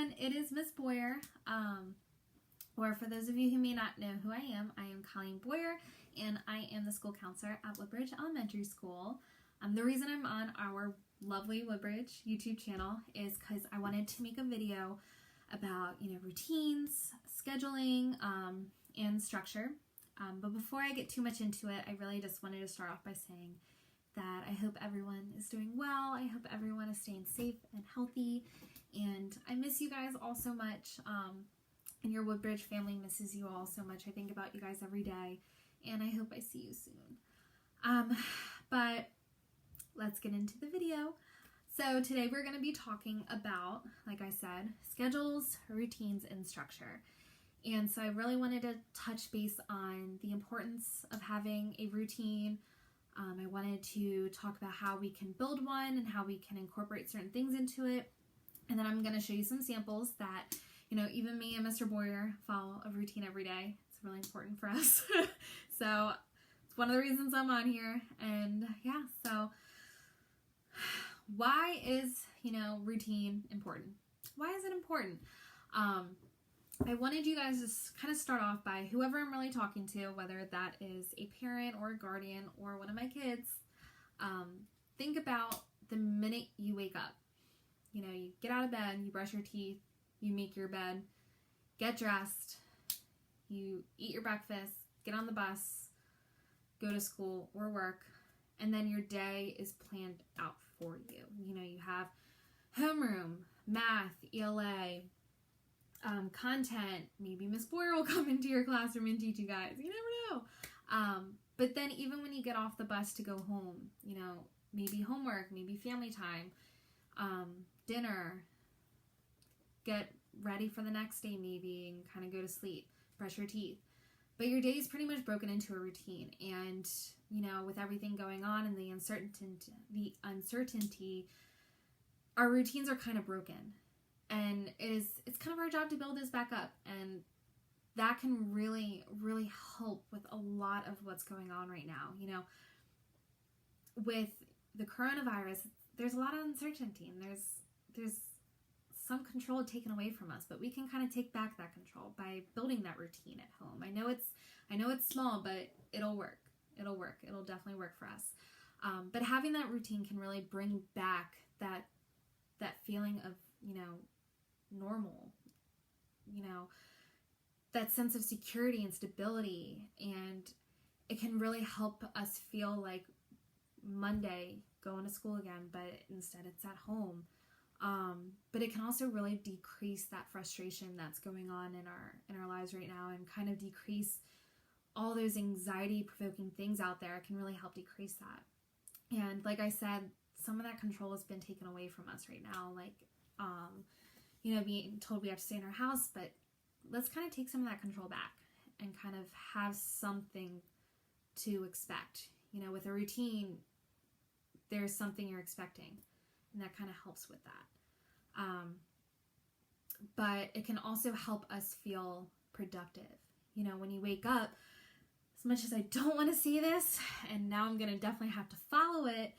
everyone, it is Miss Boyer, or for those of you who may not know who I am Colleen Boyer, and I am the school counselor at Woodbridge Elementary School. The reason I'm on our lovely Woodbridge YouTube channel is because I wanted to make a video about, routines, scheduling, and structure. But before I get too much into it, I really just wanted to start off by saying that I hope everyone is doing well. I hope everyone is staying safe and healthy. And I miss you guys all so much. And your Woodbridge family misses you all so much. I think about you guys every day. And I hope I see you soon. But let's get into the video. So today we're going to be talking about, like I said, schedules, routines, and structure. And so I really wanted to touch base on the importance of having a routine. I wanted to talk about how we can build one and how we can incorporate certain things into it. And then I'm going to show you some samples that, even me and Mr. Boyer follow a routine every day. It's really important for us. So it's one of the reasons I'm on here. And yeah, so why is, routine important? Why is it important? I wanted you guys to kind of start off by whoever I'm really talking to, whether that is a parent or a guardian or one of my kids. Think about the minute you wake up. You get out of bed, you brush your teeth, you make your bed, get dressed, you eat your breakfast, get on the bus, go to school or work, and then your day is planned out for you. You have homeroom, math, ELA, content. Maybe Miss Boyer will come into your classroom and teach you guys. You never know. But then even when you get off the bus to go home, maybe homework, maybe family time, dinner, get ready for the next day maybe and kind of go to sleep, brush your teeth. But your day is pretty much broken into a routine. And, with everything going on and the uncertainty, our routines are kind of broken. And it's kind of our job to build this back up. And that can really, really help with a lot of what's going on right now. With the coronavirus, there's a lot of uncertainty and there's some control taken away from us, but we can kind of take back that control by building that routine at home. I know it's small, but it'll work. It'll definitely work for us. But having that routine can really bring back that feeling of, normal, that sense of security and stability. And it can really help us feel like Monday going to school again, but instead it's at home. But it can also really decrease that frustration that's going on in our lives right now and kind of decrease all those anxiety-provoking things out there. It can really help decrease that. And like I said, some of that control has been taken away from us right now. Like, being told we have to stay in our house, but let's kind of take some of that control back and kind of have something to expect. With a routine, there's something you're expecting, and that kind of helps with that. But it can also help us feel productive. When you wake up, as much as I don't want to see this, and now I'm going to definitely have to follow it,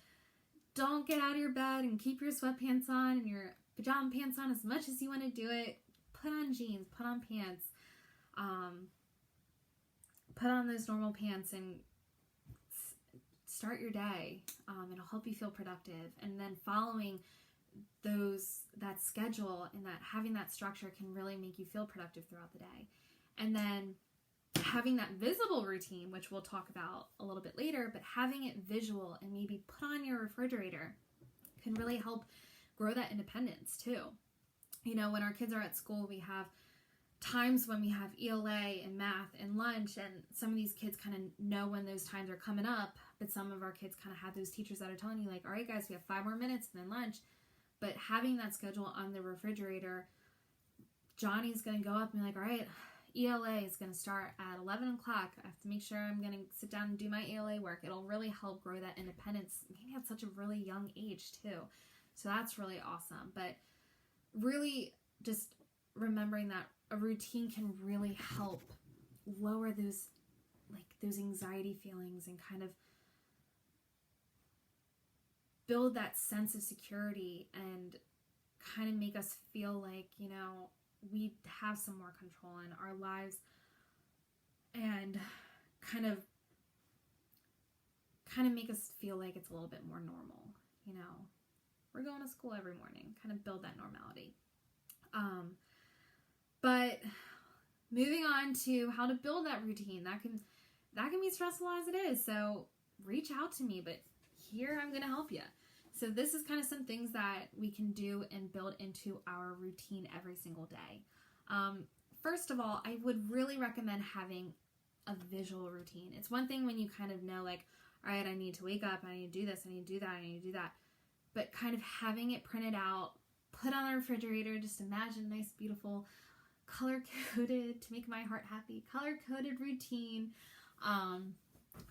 don't get out of your bed and keep your sweatpants on and your pajama pants on as much as you want to do it. Put on jeans, put on pants, put on those normal pants and start your day. It'll help you feel productive. And then following that schedule and that having that structure can really make you feel productive throughout the day. And then having that visible routine, which we'll talk about a little bit later, but having it visual and maybe put on your refrigerator can really help grow that independence too. When our kids are at school, we have times when we have ELA and math and lunch, and some of these kids kind of know when those times are coming up, but some of our kids kind of have those teachers that are telling you like, all right guys, we have 5 more minutes and then lunch. But having that schedule on the refrigerator, Johnny's going to go up and be like, all right, ELA is going to start at 11 o'clock. I have to make sure I'm going to sit down and do my ELA work. It'll really help grow that independence, maybe at such a really young age too. So that's really awesome. But really just remembering that a routine can really help lower those anxiety feelings and kind of build that sense of security and kind of make us feel like, we have some more control in our lives, and kind of make us feel like it's a little bit more normal. We're going to school every morning, kind of build that normality. But moving on to how to build that routine, that can be stressful as it is. So reach out to me, but here I'm going to help you. So this is kind of some things that we can do and build into our routine every single day. First of all, I would really recommend having a visual routine. It's one thing when you kind of know, like, all right, I need to wake up, I need to do this, I need to do that, I need to do that. But kind of having it printed out, put on the refrigerator, just imagine a nice, beautiful, color-coded, to make my heart happy, color-coded routine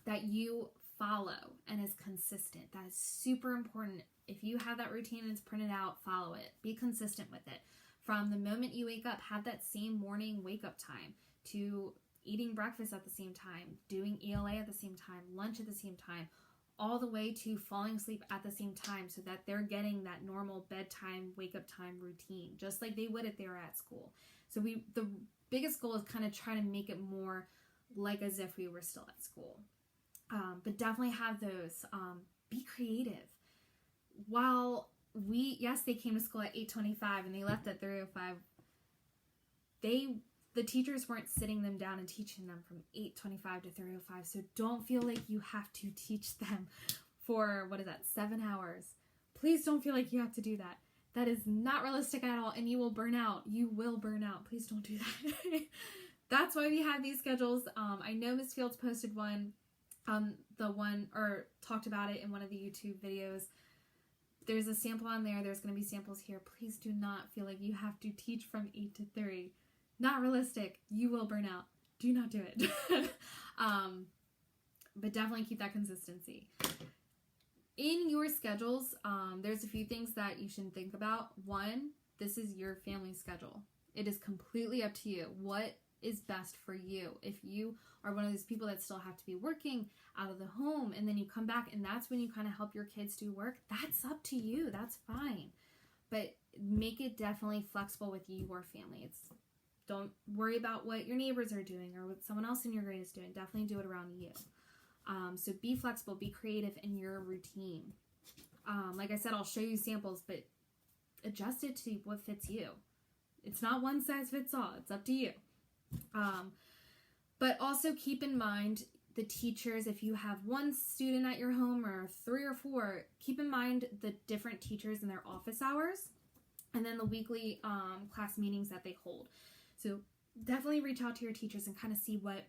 that you follow and is consistent. That is super important. If you have that routine and it's printed out, follow it. Be consistent with it. From the moment you wake up, have that same morning wake-up time, to eating breakfast at the same time, doing ELA at the same time, lunch at the same time, all the way to falling asleep at the same time, so that they're getting that normal bedtime, wake-up time routine, just like they would if they were at school. So the biggest goal is kind of try to make it more like as if we were still at school. But definitely have those. Be creative. While they came to school at 8:25 and they left at 3:05, the teachers weren't sitting them down and teaching them from 8:25 to 3:05. So don't feel like you have to teach them for, 7 hours. Please don't feel like you have to do that. That is not realistic at all, and you will burn out. You will burn out. Please don't do that. That's why we have these schedules. I know Miss Fields posted one, or talked about it in one of the YouTube videos. There's a sample on there. There's going to be samples here. Please do not feel like you have to teach from 8 to 3. Not realistic. You will burn out. Do not do it. But definitely keep that consistency. In your schedules, there's a few things that you should think about. One, this is your family schedule. It is completely up to you. What is best for you? If you are one of those people that still have to be working out of the home, and then you come back and that's when you kind of help your kids do work, that's up to you. That's fine. But make it definitely flexible with your family. Don't worry about what your neighbors are doing or what someone else in your grade is doing. Definitely do it around you. So be flexible, be creative in your routine. Like I said, I'll show you samples, but adjust it to what fits you. It's not one size fits all. It's up to you. But also keep in mind the teachers. If you have one student at your home or 3 or 4, keep in mind the different teachers and their office hours, and then the weekly class meetings that they hold. So definitely reach out to your teachers and kind of see what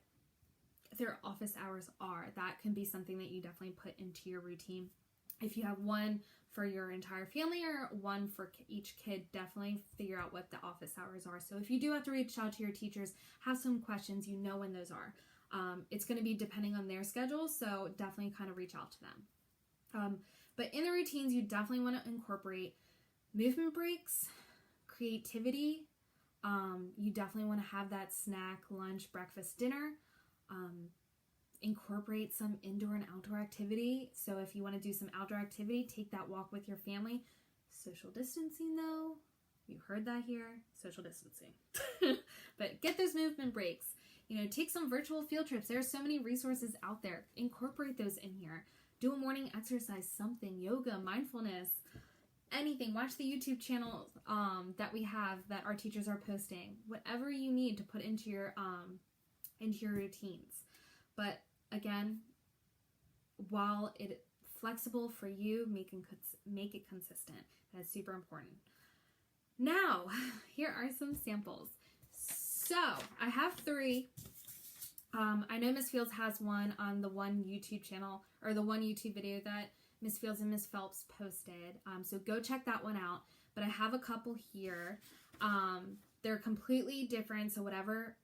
their office hours are. That can be something that you definitely put into your routine. If you have one for your entire family or one for each kid, definitely figure out what the office hours are. So if you do have to reach out to your teachers, have some questions, you know when those are. It's going to be depending on their schedule, so definitely kind of reach out to them. But in the routines, you definitely want to incorporate movement breaks, creativity. You definitely want to have that snack, lunch, breakfast, dinner. Incorporate some indoor and outdoor activity. So if you want to do some outdoor activity, take that walk with your family. Social distancing though, you heard that here, social distancing. But get those movement breaks. Take some virtual field trips. There are so many resources out there. Incorporate those in here. Do a morning exercise, something, yoga, mindfulness, anything. Watch the YouTube channel that we have that our teachers are posting. Whatever you need to put into your routines. But again, while it's flexible for you, make it consistent. That's super important. Now, here are some samples. So, I have 3. I know Miss Fields has one on the one YouTube channel, or the one YouTube video that Miss Fields and Miss Phelps posted. So go check that one out. But I have a couple here. They're completely different, so whatever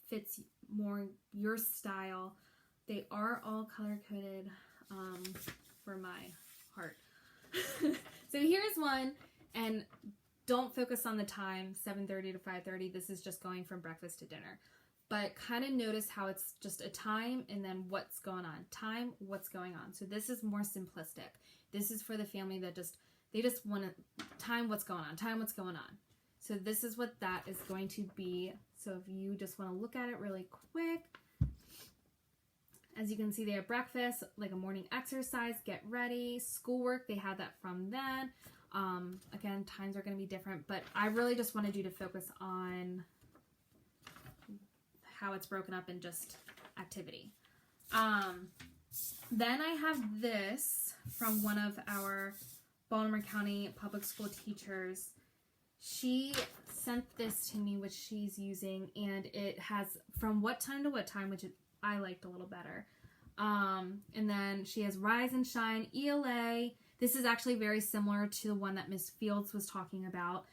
fits more your style. They are all color-coded for my heart. So here's one, and don't focus on the time, 7:30 to 5:30. This is just going from breakfast to dinner. But kind of notice how it's just a time and then what's going on. Time, what's going on. So this is more simplistic. This is for the family that just They just want to time what's going on. So this is what that is going to be. So if you just want to look at it really quick, as you can see, they have breakfast, like a morning exercise, get ready, schoolwork, they have that from then. Again, times are going to be different, but I really just wanted you to focus on how it's broken up in just activity. Then I have this from one of our Baltimore County public school teachers. She sent this to me, which she's using, and it has from what time to what time, which I liked a little better. And then she has Rise and Shine, ELA. This is actually very similar to the one that Miss Fields was talking about.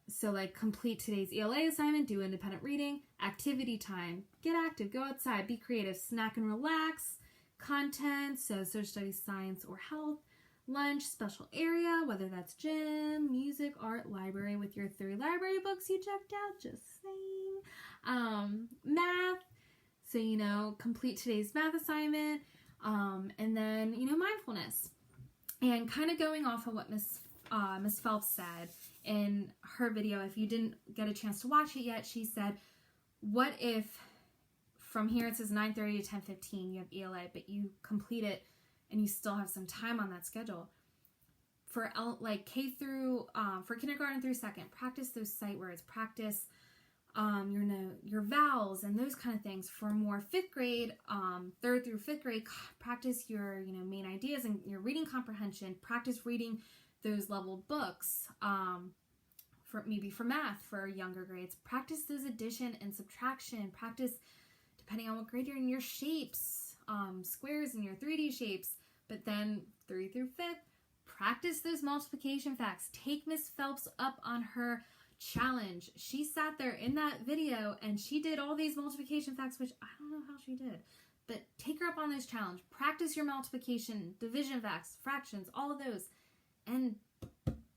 So like complete today's ELA assignment, do independent reading, activity time, get active, go outside, be creative, snack and relax, content, so social studies, science, or health, lunch, special area, whether that's gym, music, art, library with your 3 library books you checked out, just saying, math, so, complete today's math assignment, and then, mindfulness. And kind of going off of what Miss Phelps said in her video, if you didn't get a chance to watch it yet, she said, what if from here it says 9:30 to 10:15 you have ELA, but you complete it and you still have some time on that schedule. For for kindergarten through second, practice those sight words, practice your vowels and those kind of things. For more 5th grade, 3rd through 5th grade, practice your main ideas and your reading comprehension. Practice reading those leveled books. For math for younger grades, practice those addition and subtraction. Practice, depending on what grade you're in, your shapes, squares and your 3D shapes. But then 3 through 5th, practice those multiplication facts. Take Miss Phelps up on her challenge. She sat there in that video and she did all these multiplication facts, which I don't know how she did, but take her up on this challenge. Practice your multiplication, division facts, fractions, all of those, and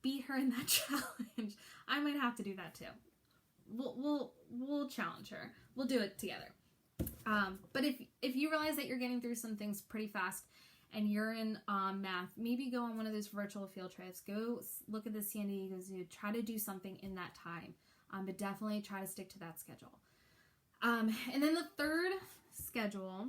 beat her in that challenge. I might have to do that too. We'll challenge her. We'll do it together. But if you realize that you're getting through some things pretty fast and you're in math, maybe go on one of those virtual field trips. Go look at the San Diego Zoo. Try to do something in that time. But definitely try to stick to that schedule. And then the third schedule,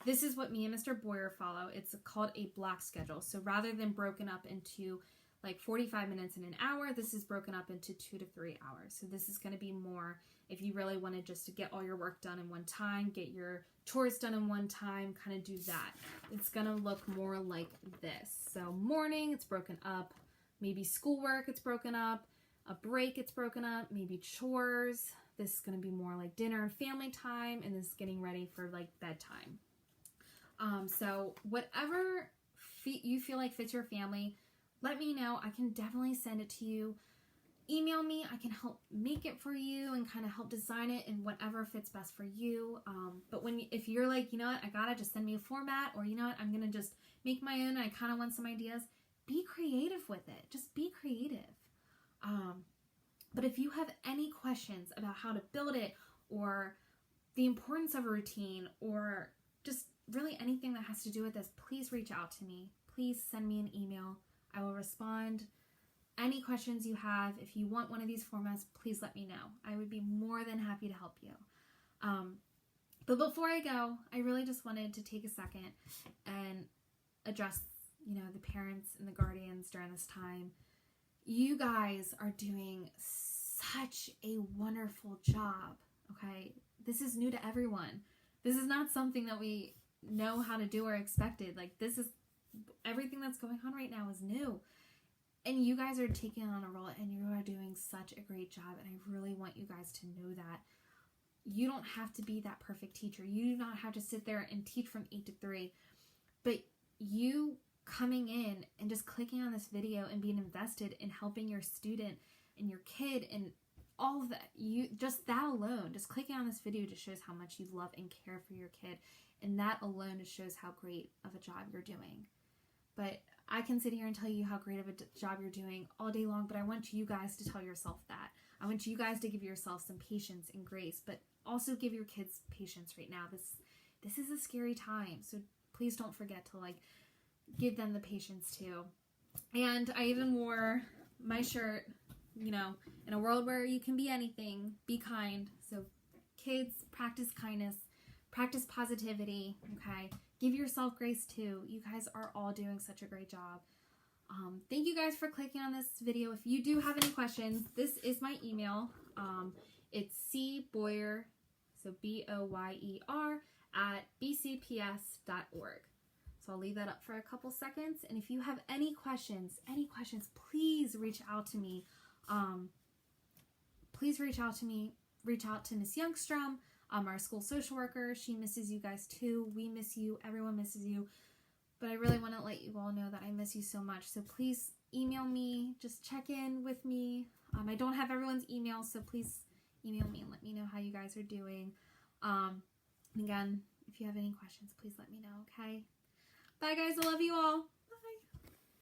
this is what me and Mr. Boyer follow. It's called a block schedule. So rather than broken up into like 45 minutes and an hour, this is broken up into 2 to 3 hours. So this is going to be more if you really wanted just to get all your work done in one time, get your chores done in one time, kind of do that. It's going to look more like this. So morning, it's broken up. Maybe schoolwork, it's broken up. A break, it's broken up. Maybe chores. This is going to be more like dinner and family time, and this is getting ready for like bedtime. So whatever you feel like fits your family, let me know. I can definitely send it to you. Email me. I can help make it for you and kind of help design it in whatever fits best for you. But if you're like, you know what, I gotta just send me a format, or you know what, I'm gonna just make my own and I kind of want some ideas, be creative with it. Just be creative. But if you have any questions about how to build it, or the importance of a routine, or just really anything that has to do with this, please reach out to me. Please send me an email. I will respond. Any questions you have, if you want one of these formats, please let me know. I would be more than happy to help you. But before I go, I really just wanted to take a second and address, the parents and the guardians during this time. You guys are doing such a wonderful job, okay? This is new to everyone. This is not something that we know how to do or expected. Like, this is, everything that's going on right now is new. And you guys are taking on a role, and you are doing such a great job, and I really want you guys to know that. You don't have to be that perfect teacher. You do not have to sit there and teach from 8 to 3. But you coming in and just clicking on this video and being invested in helping your student and your kid and all of that, just that alone, just clicking on this video just shows how much you love and care for your kid. And that alone just shows how great of a job you're doing. But I can sit here and tell you how great of a job you're doing all day long, but I want you guys to tell yourself that. I want you guys to give yourself some patience and grace, but also give your kids patience right now. This is a scary time, so please don't forget to give them the patience too. And I even wore my shirt, you know, in a world where you can be anything, be kind. So kids, practice kindness, practice positivity, okay? Give yourself grace too. You guys are all doing such a great job. Thank you guys for clicking on this video. If you do have any questions, this is my email. It's cboyer, so BOYER, @bcps.org. So I'll leave that up for a couple seconds. And if you have any questions, please reach out to me. Please reach out to me. Reach out to Miss Youngstrom, our school social worker. She misses you guys too. We miss you. Everyone misses you. But I really want to let you all know that I miss you so much. So please email me. Just check in with me. I don't have everyone's email, so please email me and let me know how you guys are doing. And again, if you have any questions, please let me know, okay? Bye, guys. I love you all. Bye.